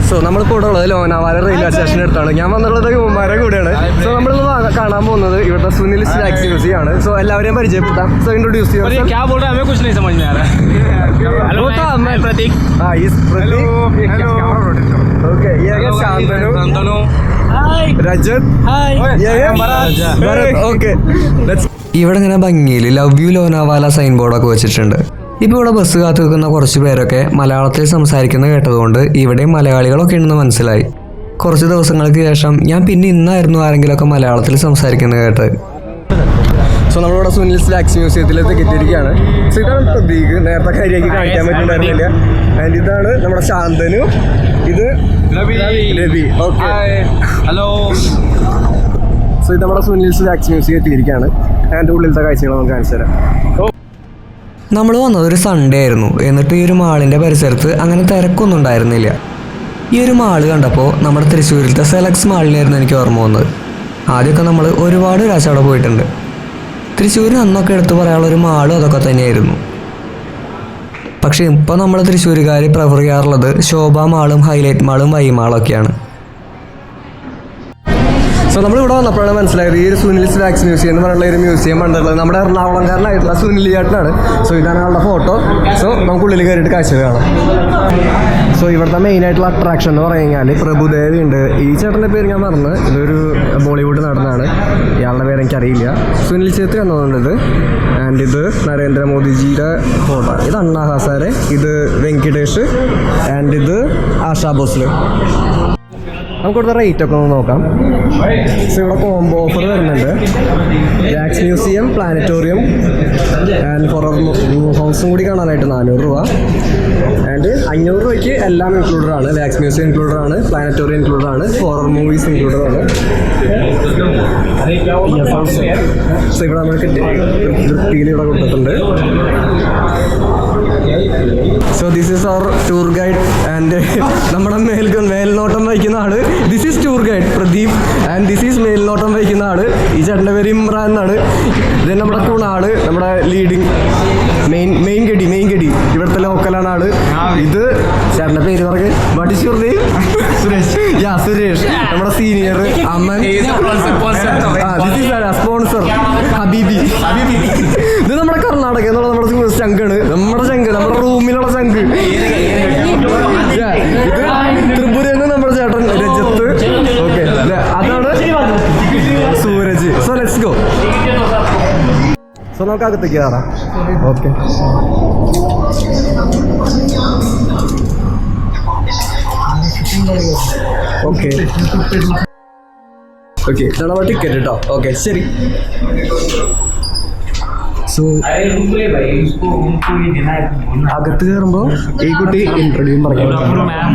So നമ്മളിപ്പോൾ ഇവിടെ ഉള്ളത് ലോനാവാല റെയിൽവേ സ്റ്റേഷൻ്റെ അടുത്താണ്. ഞാൻ വന്നുള്ളത് കുമാരെ കൂടെയാണ്. സോ നമ്മളിന്ന് കാണാൻ പോകുന്നത് ഇവിടുത്തെ സുനിൽ സ്നാക്സ് മ്യൂസിയം ആണ്. സോ എല്ലാവരെയും പരിചയപ്പെടാം. സോ ഇൻട്രോഡ്യൂസ് ചെയ്യാം. ഇവിടെ ഇങ്ങനെ ഭംഗിയിൽ ലവ് യു ലോനാവാല സൈൻ ബോർഡൊക്കെ വെച്ചിട്ടുണ്ട്. ഇപ്പോൾ ഇവിടെ ബസ് കാത്തു നിൽക്കുന്ന കുറച്ച് പേരൊക്കെ മലയാളത്തിൽ സംസാരിക്കുന്നത് കേട്ടതുകൊണ്ട് ഇവിടെ മലയാളികളൊക്കെ ഉണ്ടെന്ന് മനസ്സിലായി. കുറച്ച് ദിവസങ്ങൾക്ക് ശേഷം ഞാൻ പിന്നെ ഇന്നായിരുന്നു ആരെങ്കിലുമൊക്കെ മലയാളത്തിൽ സംസാരിക്കുന്നത് കേട്ടത്. സോ നമ്മളിവിടെ സുനിൽ സ്നാക്സ് മ്യൂസിയത്തിലേക്ക് എത്തിയിരിക്കുകയാണ്. സോ ഇതാണ് പ്രതീക്, നേരത്തെ കാര്യമാക്കി കാണിക്കാൻ പറ്റുന്നുണ്ടായിരുന്നില്ല. ആൻഡ് ഇതാണ് നമ്മുടെ ശാന്തനു, ഇത് രവി. Okay, hello. സോ ഇത് നമ്മുടെ സുനിൽ സ്നാക്സ് മ്യൂസിയം എത്തിയിരിക്കുകയാണ്. അതിൻ്റെ ഉള്ളിലത്തെ കാഴ്ചകൾ നമുക്ക് കാണിച്ചു തരാം. നമ്മൾ വന്നത് ഒരു സൺഡേ ആയിരുന്നു. എന്നിട്ട് ഈ ഒരു മാളിൻ്റെ പരിസരത്ത് അങ്ങനെ തിരക്കൊന്നും ഉണ്ടായിരുന്നില്ല. ഈ ഒരു മാള് കണ്ടപ്പോൾ നമ്മുടെ തൃശ്ശൂരിലത്തെ സെലക്സ് മാളിനായിരുന്നു എനിക്ക് ഓർമ്മ വന്നത്. ആദ്യമൊക്കെ നമ്മൾ ഒരുപാട് പ്രാവശ്യം അവിടെ പോയിട്ടുണ്ട്. തൃശ്ശൂരിന് അന്നൊക്കെ എടുത്തു പറയാനുള്ള ഒരു മാളും അതൊക്കെ തന്നെയായിരുന്നു. പക്ഷേ ഇപ്പോൾ നമ്മൾ തൃശ്ശൂരുകാർ പ്രിഫർ ചെയ്യാറുള്ളത് ശോഭ മാളും ഹൈലൈറ്റ് മാളും വൈ മാളൊക്കെയാണ്. സോ നമ്മളിവിടെ വന്നപ്പോഴാണ് മനസ്സിലായത് ഈ ഒരു സുനിൽ സ്നാക്സ് മ്യൂസിയം എന്ന് പറയുന്ന ഒരു മ്യൂസിയം പണ്ടുള്ളത് നമ്മുടെ എറണാകുളംകാരനായിട്ടുള്ള സുനിൽ ചേട്ടനാണ്. സോ ഇതാണ് ആളുടെ ഫോട്ടോ. സോ നമുക്ക് ഉള്ളിൽ കയറിയിട്ട് കാഴ്ച കാണാം. സോ ഇവിടുത്തെ മെയിനായിട്ടുള്ള അട്രാക്ഷൻ എന്ന് പറഞ്ഞു കഴിഞ്ഞാൽ പ്രഭുദേവി ഉണ്ട്. ഈ ചേട്ടൻ്റെ പേര് ഞാൻ മറന്ന്, ഇതൊരു ബോളിവുഡ് നടനാണ്. ഇയാളുടെ പേര് എനിക്കറിയില്ല. സുനിൽ ഛേത്രി എന്നതുകൊണ്ടിത്. ആൻഡ് ഇത് നരേന്ദ്രമോദിജിയുടെ ഫോട്ടോ. ഇത് അണ്ണാ ഹസാരെ, ഇത് വെങ്കിടേഷ്, ആൻഡ് ഇത് ആശാ ഭോസ്ലെ. നമുക്ക് ഇവിടുത്തെ റേറ്റ് ഒക്കെ ഒന്ന് നോക്കാം. സോ ഇവിടെ കോംബോ ഓഫർ വരുന്നുണ്ട്. Wax museum, planetarium and horror ഹൗസും കൂടി കാണാനായിട്ട് 400 രൂപ. ആൻഡ് 500 രൂപയ്ക്ക് എല്ലാം ഇൻക്ലൂഡഡ് ആണ്. വാക്സ് മ്യൂസിയം ഇൻക്ലൂഡഡ് ആണ്, പ്ലാനറ്റോറിയം ഇൻക്ലൂഡഡ് ആണ്, ഹൊറർ മൂവീസ് ഇൻക്ലൂഡഡ് ആണ്. സോ ഇവിടെ നമുക്ക് വൃത്തിയിൽ ഇവിടെ കൊടുത്തിട്ടുണ്ട്. So this is our tour guide and നമ്മുടെ മേൽനോട്ടം വഹിക്കുന്ന ആള്. This is tour guide Pradeep and this is മേൽനോട്ടം വഹിക്കുന്ന ആള്. ഈ ചേട്ടൻ്റെ പേര് ഇമ്രാൻ എന്നാണ്. ഇത് നമ്മുടെ കുണാള്, നമ്മുടെ ലീഡിങ് മെയിൻ ഗഡി ഇവിടുത്തെ ലോക്കലാണ് ആള്. ഇത് ചേട്ടൻ്റെ പേര് പറയും. What is your name? Suresh. നമ്മുടെ സീനിയർ അമ്മൻ. സ്പോൺസർ ഹബീബി. ഇത് നമ്മുടെ കർണാടക എന്നുള്ള നമ്മുടെ ചങ്കാണ്. നമ്മുടെ റൂമിലുള്ള ചങ്ക്. ഇത് ത്രിപുരയിൽ നിന്ന് നമ്മുടെ ചേട്ടൻ രജത്ത്. ഓക്കെ, അതാണ് Suraj. So let's go. So നമുക്ക് അകത്തേക്ക് കയറാം. ഓക്കെ, ഓക്കെ ഇതാണ് നമ്മുടെ ടിക്കറ്റ് കേട്ടോ. ഓക്കെ, ശരി. സോ അകത്ത് കയറുമ്പോൾ ഈ കുട്ടി इंट्रोड्यूस പറയാം.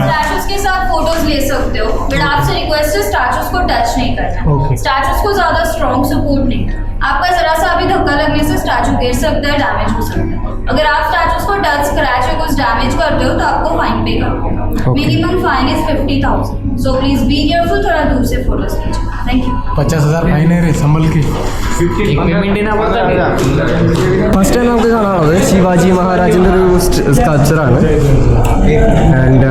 स्टैचूज के साथ फोटोज ले सकते हो, बट आपसे रिक्वेस्ट है स्टैचूज को टच नहीं करना. स्टैचूज को ज्यादा स्ट्रॉन्ग सपोर्ट नहीं. आपका जरा सा भी धक्का लगने से स्टैचू गिर सकता है, डैमेज हो सकता है. अगर आप स्टैचूज को टच, स्क्रैच या कुछ डैमेज करते हो तो आपको फाइन पे करना होगा. Minimum fine is 50,000. So please be careful. थोड़ा दूर से फोटोज लीजिए. Thank you. 50,000 फाइन है रे, संभल के. ഫസ്റ്റ് ടൈം നമുക്ക് കാണാനുള്ളത് ശിവാജി മഹാരാജിൻ്റെ ഒരു സ്കൾപ്ചറാണ്. ആൻഡ്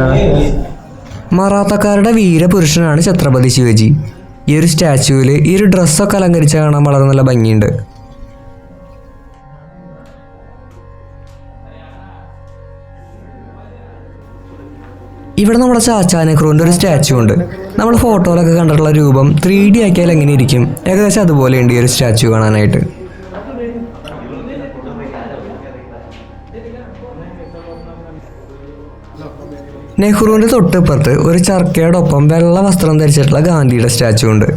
മറാത്തക്കാരുടെ വീരപുരുഷനാണ് ഛത്രപതി ശിവജി. ഈ ഒരു സ്റ്റാച്യൂവിൽ ഈ ഒരു ഡ്രസ്സൊക്കെ അലങ്കരിച്ച് കാണാൻ വളരെ നല്ല ഭംഗിയുണ്ട്. ഇവിടെ നമ്മുടെ ചാച്ചാ നെഹ്റുവിൻ്റെ ഒരു സ്റ്റാച്ചു ഉണ്ട്. നമ്മൾ ഫോട്ടോയിലൊക്കെ കണ്ടിട്ടുള്ള രൂപം 3D ആക്കിയാൽ എങ്ങനെ ഇരിക്കും, ഏകദേശം അതുപോലെയുണ്ട് ഈ ഒരു സ്റ്റാച്ചു കാണാനായിട്ട്. നെഹ്റുവിൻ്റെ തൊട്ടിപ്പുറത്ത് ഒരു ചർക്കയോടൊപ്പം വെള്ള വസ്ത്രം ധരിച്ചിട്ടുള്ള ഗാന്ധിയുടെ സ്റ്റാച്ചു ഉണ്ട്.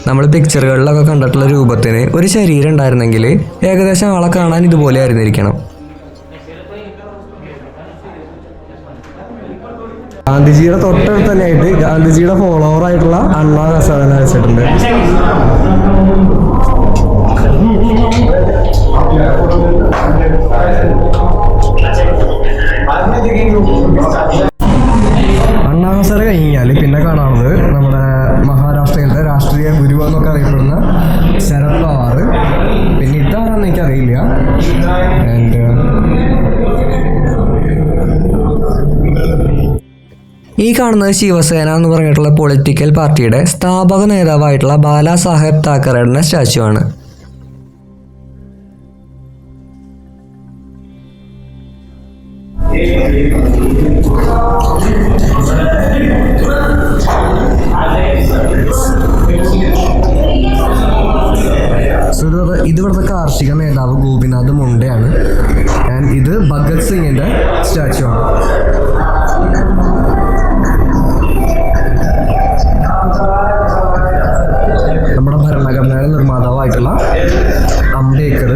നമ്മൾ പിക്ചറുകളിലൊക്കെ കണ്ടിട്ടുള്ള രൂപത്തിന് ഒരു ശരീരം ഉണ്ടായിരുന്നെങ്കിൽ ഏകദേശം ആളെ കാണാൻ ഇതുപോലെ ആയിരുന്നിരിക്കണം. ഗാന്ധിജിയുടെ തൊട്ടടുത്ത് തന്നെയായിട്ട് ഗാന്ധിജിയുടെ ഫോളോവർ ആയിട്ടുള്ള അണ്ണാ ഹസാരെ വെച്ചിട്ടുണ്ട്. അണ്ണാ ഹസാരെ കഴിഞ്ഞാൽ പിന്നെ കാണാനുള്ളത് നമ്മുടെ മഹാരാഷ്ട്രയിലത്തെ രാഷ്ട്രീയ ഗുരു എന്നൊക്കെ അറിയപ്പെടുന്ന ശരത് പവാർ. പിന്നെ ഇതാരാന്ന് എനിക്കറിയില്ല. ആൻഡ് ഈ കാണുന്നത് ശിവസേന എന്ന് പറഞ്ഞിട്ടുള്ള പൊളിറ്റിക്കൽ പാർട്ടിയുടെ സ്ഥാപക നേതാവായിട്ടുള്ള ബാലാ സാഹേബ് താക്കറയുടെ സ്റ്റാച്ചു ആണ്. ഇത് ഇവിടുത്തെ കാർഷിക നേതാവ് ഗോപിനാഥ് മുണ്ടയാണ്. ആൻഡ് ഇത് ഭഗത് സിംഗിന്റെ സ്റ്റാച്ചു ആണ്. നമ്മുടെ ഭരണഘടനയുടെ നിർമ്മാതാവായിട്ടുള്ള അംബേദ്കർ.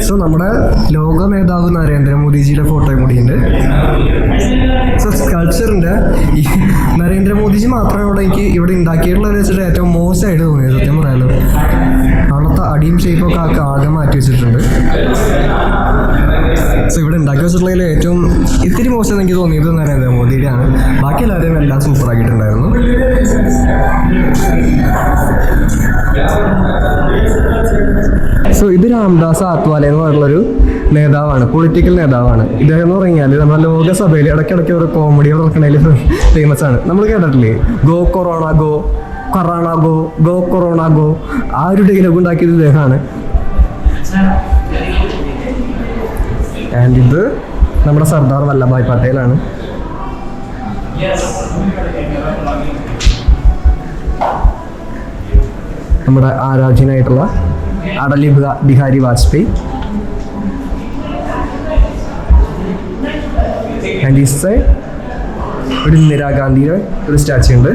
സോ നമ്മുടെ ലോക നേതാവ് നരേന്ദ്രമോദിജിയുടെ ഫോട്ടോയും കൂടിയുണ്ട്. സോ സ്കൾപ്ചറിൻ്റെ ഈ നരേന്ദ്രമോദിജി മാത്രമാണ് എനിക്ക് ഇവിടെ ഉണ്ടാക്കിയിട്ടുള്ളത് വെച്ചിട്ട് ഏറ്റവും മോശമായിട്ട് തോന്നിയത് സത്യം പറയാലോ. അവിടുത്തെ അടിയും ഷേപ്പൊക്കെ ആകെ മാറ്റി വെച്ചിട്ടുണ്ട്. സോ ഇവിടെ ഉണ്ടാക്കി വെച്ചിട്ടുള്ളതിൽ ഏറ്റവും ഇത്തിരി മോശം എനിക്ക് തോന്നിയത് നരേന്ദ്രമോദിയുടെയാണ്. ബാക്കി എല്ലാവരെയും എല്ലാം സൂപ്പറാക്കിയിട്ടുണ്ടായിരുന്നു. സോ ഇത് രാംദാസ് ആത്വാലെ എന്ന് പറഞ്ഞുള്ളൊരു നേതാവാണ്, പൊളിറ്റിക്കൽ നേതാവാണ്. ഇദ്ദേഹം എന്ന് പറഞ്ഞാൽ നമ്മുടെ ലോകസഭയിൽ ഇടയ്ക്കിടയ്ക്ക് ഒരു കോമഡികൾ നടക്കണതിൽ ഫേമസ് ആണ്. നമ്മൾ കേട്ടിട്ടില്ലേ, go corona go, corona go, go corona go, ആ ഒരു ഡയലോഗ് ഉണ്ടാക്കിയത് ഇദ്ദേഹമാണ്. ആൻഡ് ഇത് നമ്മുടെ സർദാർ വല്ലഭായ് പട്ടേലാണ്. നമ്മുടെ ആരാധ്യനായിട്ടുള്ള അടൽ ബിഹാരി വാജ്പേയി. ആൻഡ് ഈ സൈഡ് ഒരു ഇന്ദിരാഗാന്ധിയുടെ ഒരു സ്റ്റാച്ചു ഉണ്ട്.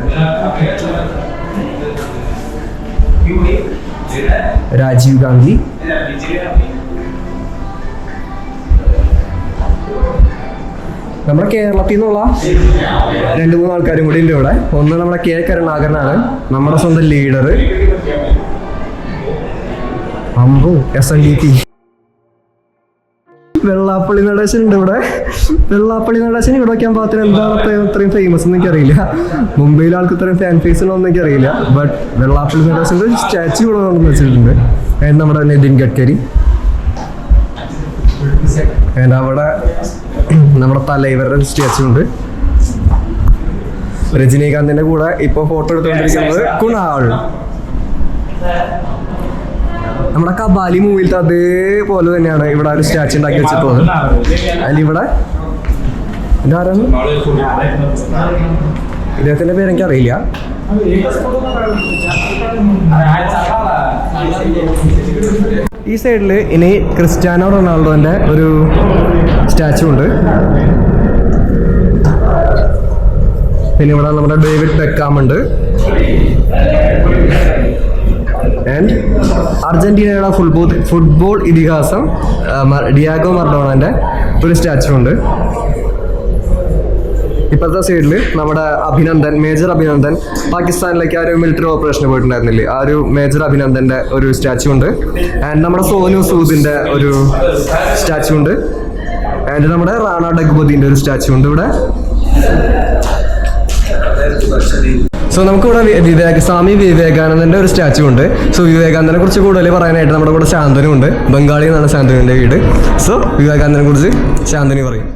രാജീവ് ഗാന്ധി. നമ്മുടെ കേരളത്തിൽ നിന്നുള്ള 2-3 ആൾക്കാരും കൂടി ഉണ്ട് ഇവിടെ. ഒന്ന് നമ്മുടെ കെ കരുണാകരനാണ്, നമ്മുടെ സ്വന്തം ലീഡർ. അമ്പോ SNDP. വെള്ളാപ്പള്ളി നടേശൻ ഉണ്ട് ഇവിടെ. വെള്ളാപ്പള്ളി നടേശൻ ഇവിടെ വയ്ക്കാൻ പാകത്തിന് എന്താണ് ഇത്രയും ഫേമസ് എന്ന് എനിക്കറിയില്ല. മുംബൈയിലെ ആൾക്ക് ഇത്രയും ഫാൻ ഫേസ് ഉണ്ടോ എന്ന് എനിക്കറിയില്ല. ബട്ട് വെള്ളാപ്പള്ളി നടേശൻ്റെ സ്റ്റാച്ചു ഇവിടെ കൊണ്ടുവന്ന് വെച്ചിട്ടുണ്ട്. നമ്മുടെ നിതിൻ ഗഡ്കരി. അവിടെ നമ്മുടെ തലൈവരുടെ സ്റ്റാച്ചു ഉണ്ട്. രജനീകാന്തിന്റെ കൂടെ ഇപ്പോൾ ഫോട്ടോ എടുത്തുകൊണ്ടിരിക്കുന്നത് കുണാൾ. നമ്മുടെ കബാലി മൂവിയിലത്തെ അതേപോലെ തന്നെയാണ് ഇവിടെ ഒരു സ്റ്റാച്ചു ഉണ്ടാക്കി വെച്ചിട്ടുള്ളത്. അതിൽ ഇവിടെ ഇതാരാണ്, ഇദ്ദേഹത്തിന്റെ പേര് എനിക്കറിയില്ല. ഈ സൈഡിൽ ഇനി ക്രിസ്ത്യാനോ റൊണാൾഡോന്റെ ഒരു സ്റ്റാച്ചു ഉണ്ട്. പിന്നെ ഇവിടെ നമ്മുടെ ഡേവിഡ് ബെക്കാം ഉണ്ട്. ആൻഡ് അർജന്റീനയുടെ ഫുട്ബോൾ ഇതിഹാസം ഡിയാഗോ മറഡോണന്റെ ഒരു സ്റ്റാച്ചു ഉണ്ട്. ഇപ്പോഴത്തെ സൈഡിൽ നമ്മുടെ അഭിനന്ദൻ, മേജർ അഭിനന്ദൻ, പാകിസ്ഥാനിലേക്ക് ആ ഒരു മിലിറ്ററി ഓപ്പറേഷന് പോയിട്ടുണ്ടായിരുന്നില്ലേ, ആ ഒരു മേജർ അഭിനന്ദന്റെ ഒരു സ്റ്റാച്ചു ഉണ്ട്. ആൻഡ് നമ്മുടെ സോനു സൂദിന്റെ ഒരു സ്റ്റാച്ചു ഉണ്ട്. ആൻഡ് നമ്മുടെ റാണ ഡഗ്ബോദിന്റെ ഒരു സ്റ്റാച്ചു ഉണ്ട് ഇവിടെ. സോ നമുക്കിവിടെ സ്വാമി വിവേകാനന്ദന്റെ ഒരു സ്റ്റാച്ചു ഉണ്ട്. സോ വിവേകാനന്ദനെ കുറിച്ച് കൂടുതൽ പറയാനായിട്ട് നമ്മുടെ കൂടെ ശാന്തനു ഉണ്ട്. ബംഗാളി എന്നാണ് ശാന്തനുവിന്റെ വീട്. സോ വിവേകാനന്ദനെ കുറിച്ച് ശാന്തനി പറയും.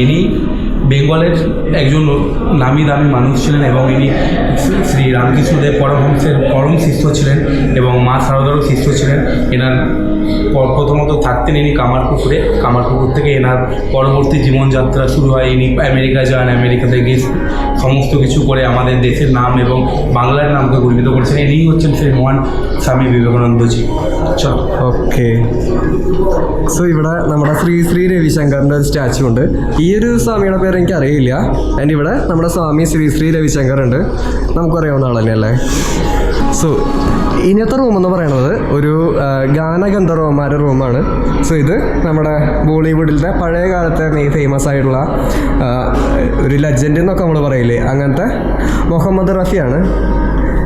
ইনি বেঙ্গলের একজন নামি দামি মানুষ ছিলেন এবং ইনি শ্রী রামকৃষ্ণদেব পরমহংসের পরম শিষ্য ছিলেন এবং মা শারদারও শিষ্য ছিলেন। এনার প্রথমত থাকতেন ইনি কামারপুকুরে, কামারপুকুর থেকে এনার পরবর্তী জীবনযাত্রা শুরু হয়। ইনি আমেরিকা যান, আমেরিকাতে গিয়ে সমস্ত কিছু করে আমাদের দেশের নাম এবং বাংলার নামকে গর্বিত করেছেন। ইনি হচ্ছেন সেই মহান স্বামী বিবেকানন্দজি। চল ഓക്കെ. സോ ഇവിടെ നമ്മുടെ ശ്രീ രവിശങ്കറിൻ്റെ ഒരു സ്റ്റാച്ചു ഉണ്ട്. ഈ ഒരു സ്വാമിയുടെ പേര് എനിക്ക് അറിയില്ല. ആൻഡ് ഇവിടെ നമ്മുടെ സ്വാമി ശ്രീ രവിശങ്കർ ഉണ്ട്. നമുക്കറിയാവുന്ന ആൾ തന്നെയല്ലേ. സോ ഇനിയത്തെ റൂം എന്ന് പറയുന്നത് ഒരു ഗാനഗന്ധർവന്മാരുടെ റൂമാണ്. സോ ഇത് നമ്മുടെ ബോളിവുഡിലെ പഴയ കാലത്തെ ഫേമസ് ആയിട്ടുള്ള ഒരു ലെജൻഡ് എന്നൊക്കെ നമ്മൾ പറയില്ലേ, അങ്ങനത്തെ മുഹമ്മദ് റഫിയാണ്.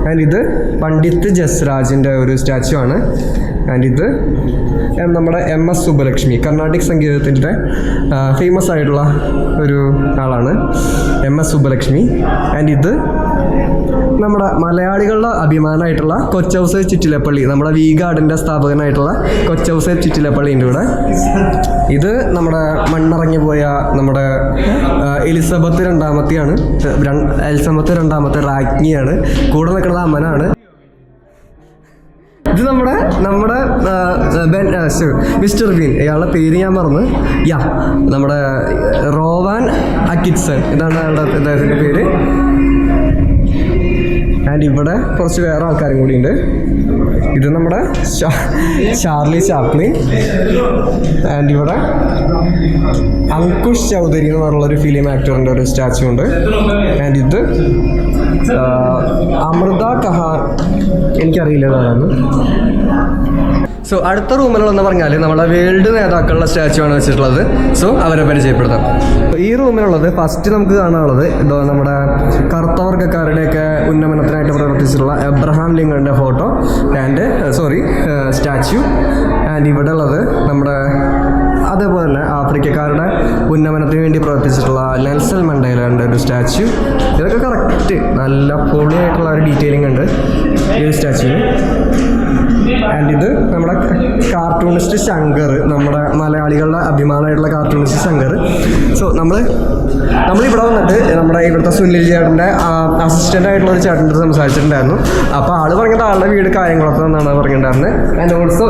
ആൻഡ് ഇത് പണ്ഡിറ്റ് ജസ്രാജിൻ്റെ ഒരു സ്റ്റാച്ചു ആണ്. ആൻഡ് ഇത് നമ്മുടെ MS സുബ്ബലക്ഷ്മി, കർണാട്ടിക് സംഗീതത്തിൻ്റെ ഫേമസ് ആയിട്ടുള്ള ഒരു ആളാണ് MS സുബ്ബലക്ഷ്മി. ആൻഡ് ഇത് നമ്മുടെ മലയാളികളുടെ അഭിമാനമായിട്ടുള്ള കൊച്ചൗസ് ചിറ്റിലപ്പള്ളി, നമ്മുടെ വി ഗാർഡിൻ്റെ സ്ഥാപകനായിട്ടുള്ള കൊച്ചൗസ് ചിറ്റിലപ്പള്ളിൻ്റെ ഇവിടെ. ഇത് നമ്മുടെ മണ്ണിറങ്ങി പോയ നമ്മുടെ എലിസബത്ത് രണ്ടാമത്തെയാണ്. എലിസബത്ത് രണ്ടാമത്തെ രാജ്ഞിയാണ്. കൂടെ നിൽക്കുന്നത് അമ്മനാണ്. ഇത് നമ്മുടെ മിസ്റ്റർ ബീൻ, ഇയാളുടെ പേര് ഞാൻ മറന്ന്. നമ്മുടെ റോവാൻ അറ്റ്കിൻസൺ, ഇതാണ് അദ്ദേഹത്തിൻ്റെ പേര്. ആൻഡ് ഇവിടെ കുറച്ച് വേറെ ആൾക്കാരും കൂടി ഉണ്ട്. ഇത് നമ്മുടെ ചാർലി ചാപ്ലിൻ. ആൻഡ് ഇവിടെ അങ്കുഷ് ചൗധരി എന്ന് പറഞ്ഞുള്ളൊരു ഫിലിം ആക്ടറിൻ്റെ ഒരു സ്റ്റാച്ചു ഉണ്ട്. ആൻഡ് ഇത് അമൃത കഹാൻ, എനിക്കറിയില്ല ഏതാണെന്ന്. സോ അടുത്ത റൂമിലുള്ളതെന്ന് പറഞ്ഞാൽ നമ്മുടെ വേൾഡ് നേതാക്കളുടെ സ്റ്റാച്ചു ആണ് വെച്ചിട്ടുള്ളത്. സോ അവരെ പരിചയപ്പെടുത്താം. ഈ റൂമിലുള്ളത് ഫസ്റ്റ് നമുക്ക് കാണാനുള്ളത് നമ്മുടെ കറുത്ത വർഗ്ഗക്കാരുടെയൊക്കെ ഉന്നമനത്തിനായിട്ട് പ്രവർത്തിച്ചിട്ടുള്ള എബ്രഹാം ലിങ്കണിൻ്റെ ഫോട്ടോ സ്റ്റാച്ചു. ആൻഡ് ഇവിടെ ഉള്ളത് നമ്മുടെ അതേപോലെ തന്നെ ആഫ്രിക്കക്കാരുടെ ഉന്നമനത്തിന് വേണ്ടി പ്രവർത്തിച്ചിട്ടുള്ള നെൽസൺ മണ്ടേലയുടെ ഒരു സ്റ്റാച്ചു. ഇതൊക്കെ കറക്റ്റ് നല്ല പൊളിയായിട്ടുള്ള ഒരു ഡീറ്റെയിലിംഗ് ഉണ്ട് ഈ ഒരു സ്റ്റാച്ചുവിന്. ആൻഡ് ഇത് നമ്മുടെ കാർട്ടൂണിസ്റ്റ് ശങ്കർ, നമ്മുടെ മലയാളികളുടെ അഭിമാനമായിട്ടുള്ള കാർട്ടൂണിസ്റ്റ് ശങ്കർ. സോ നമ്മളിവിടെ വന്നിട്ട് നമ്മുടെ ഇവിടുത്തെ സുനിൽ ചേട്ടൻ്റെ അസിസ്റ്റൻ്റ് ആയിട്ടുള്ള ഒരു ചേട്ടൻ്റെ സംസാരിച്ചിട്ടുണ്ടായിരുന്നു. അപ്പോൾ ആൾ പറഞ്ഞത് ആളുടെ വീട് കായംകുളത്ത് എന്നാണ് പറഞ്ഞിട്ടുണ്ടായിരുന്നത്. ആൻഡ് ഓൾസോ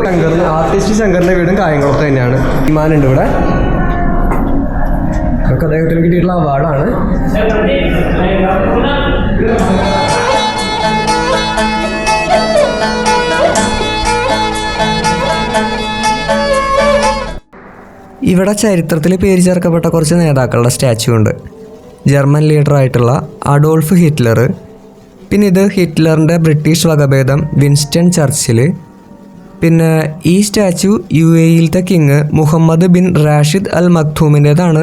ആർട്ടിസ്റ്റ് ശങ്കറിൻ്റെ വീടും കായംകുളത്ത് തന്നെയാണ്. വിമാനുണ്ട് ഇവിടെ. അതൊക്കെ അദ്ദേഹത്തിന് കിട്ടിയിട്ടുള്ള അവാർഡാണ്. ഇവിടെ ചരിത്രത്തിൽ പേര് ചേർക്കപ്പെട്ട കുറച്ച് നേതാക്കളുടെ സ്റ്റാച്ചു ഉണ്ട്. ജർമ്മൻ ലീഡറായിട്ടുള്ള അഡോൾഫ് ഹിറ്റ്ലർ, പിന്നെ ഇത് ഹിറ്റ്ലറിൻ്റെ ബ്രിട്ടീഷ് വകഭേദം വിൻസ്റ്റൺ ചർച്ചിൽ, പിന്നെ ഈ സ്റ്റാച്ചു UAE-യിലത്തെ king Mohammed bin Rashid Al മക്തൂമിൻ്റേതാണ്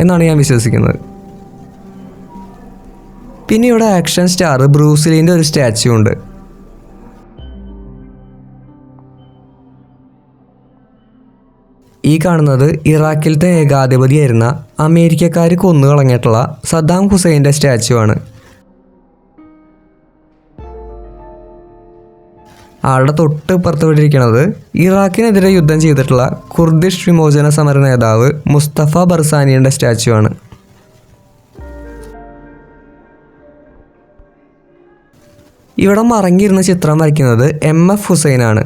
എന്നാണ് ഞാൻ വിശ്വസിക്കുന്നത്. പിന്നെ ഇവിടെ ആക്ഷൻ സ്റ്റാർ ബ്രൂസ്ലീൻ്റെ ഒരു സ്റ്റാച്ചു ഉണ്ട്. ഈ കാണുന്നത് ഇറാഖിലത്തെ ഏകാധിപതിയായിരുന്ന അമേരിക്കക്കാർ കൊന്നുകളഞ്ഞിട്ടുള്ള സദ്ദാം ഹുസൈൻ്റെ സ്റ്റാച്ചു ആണ്. ആളുടെ തൊട്ട് പുറത്ത് വിട്ടിരിക്കുന്നത് ഇറാഖിനെതിരെ യുദ്ധം ചെയ്തിട്ടുള്ള കുർദിഷ് വിമോചന സമര നേതാവ് മുസ്തഫ ബർസാനിയുടെ സ്റ്റാച്ചു ആണ്. ഇവിടെ മറങ്ങിയിരുന്ന ചിത്രം വരയ്ക്കുന്നത് MF ഹുസൈനാണ്.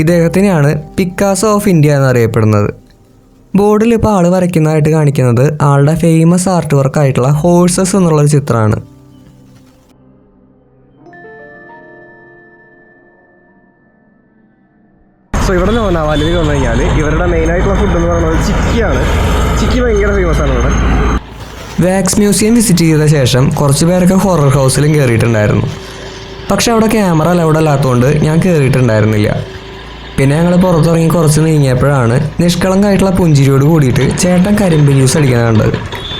ഇദ്ദേഹത്തിനെയാണ് പിക്കാസോ ഓഫ് ഇന്ത്യ എന്നറിയപ്പെടുന്നത്. ബോർഡിൽ ഇപ്പോൾ ആൾ വരയ്ക്കുന്നതായിട്ട് കാണിക്കുന്നത് ആളുടെ ഫേമസ് ആർട്ട് വർക്കായിട്ടുള്ള ഹോഴ്സസ് എന്നുള്ളൊരു ചിത്രമാണ്. സോ ഇവിടെ ലോനാവാലയിൽ വന്നു കഴിഞ്ഞാൽ ഇവരുടെ മെയിനായിട്ടുള്ള ഫുഡ് എന്ന് പറയുന്നത് ചിക്കിയാണ്. ചിക്കി ഭയങ്കര ഫേമസ് ആണ് ഇവിടെ. വാക്സ് മ്യൂസിയം വിസിറ്റ് ചെയ്ത ശേഷം കുറച്ച് പേരൊക്കെ ഹൊറർ ഹൗസിലും കയറിയിട്ടുണ്ടായിരുന്നു. പക്ഷെ അവിടെ ക്യാമറ അലൗഡ് അല്ലാത്തതുകൊണ്ട് ഞാൻ കയറിയിട്ടുണ്ടായിരുന്നില്ല. പിന്നെ ഞങ്ങൾ പുറത്തിറങ്ങി കുറച്ച് നീങ്ങിയപ്പോഴാണ് നിഷ്കളങ്കായിട്ടുള്ള പുഞ്ചിരിയോട് കൂടിയിട്ട് ചേട്ടൻ കരിമ്പിൻ ജ്യൂസ് അടിക്കുന്നത് കണ്ടത്.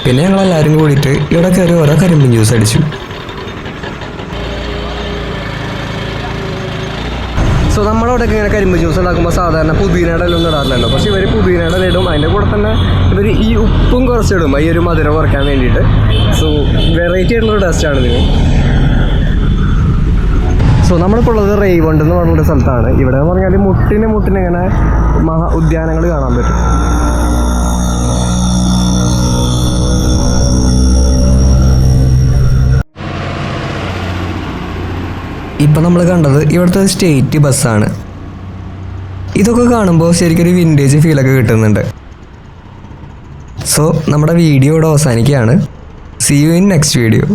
പിന്നെ ഞങ്ങളെല്ലാവരും കൂടിയിട്ട് ഇവിടെ കയറി ഓരോ കരിമ്പിൻ ജ്യൂസ് അടിച്ചു. സോ നമ്മളവിടെയൊക്കെ ഇങ്ങനെ കരിമ്പ് ജ്യൂസ് ഉണ്ടാക്കുമ്പോൾ സാധാരണ പുതിനയുടെ എല്ലാം ഇടാറില്ലല്ലോ. പക്ഷേ ഇവർ പുതിനയുടെ ഇടും. അതിൻ്റെ കൂടെ തന്നെ ഇവർ ഈ ഉപ്പും കുറച്ചിടും, ഈ ഒരു മധുരം കുറയ്ക്കാൻ വേണ്ടിയിട്ട്. സോ വെറൈറ്റി ആയിട്ടുള്ളൊരു ടേസ്റ്റാണ് ഇതിന്. സോ നമ്മളിപ്പോൾ ഉള്ളത് റെയ്വണ്ട് എന്ന് പറഞ്ഞൊരു സ്ഥലത്താണ്. ഇവിടെ എന്ന് പറഞ്ഞാൽ മുട്ടിന് ഇങ്ങനെ ഉദ്യാനങ്ങൾ കാണാൻ പറ്റും. ഇപ്പം നമ്മൾ കണ്ടത് ഇവിടുത്തെ സ്റ്റേറ്റ് ബസ്സാണ്. ഇതൊക്കെ കാണുമ്പോൾ ശരിക്കൊരു വിൻറ്റേജ് ഫീലൊക്കെ കിട്ടുന്നുണ്ട്. സോ നമ്മുടെ വീഡിയോ ഇവിടെ അവസാനിക്കുകയാണ്. See you in next video.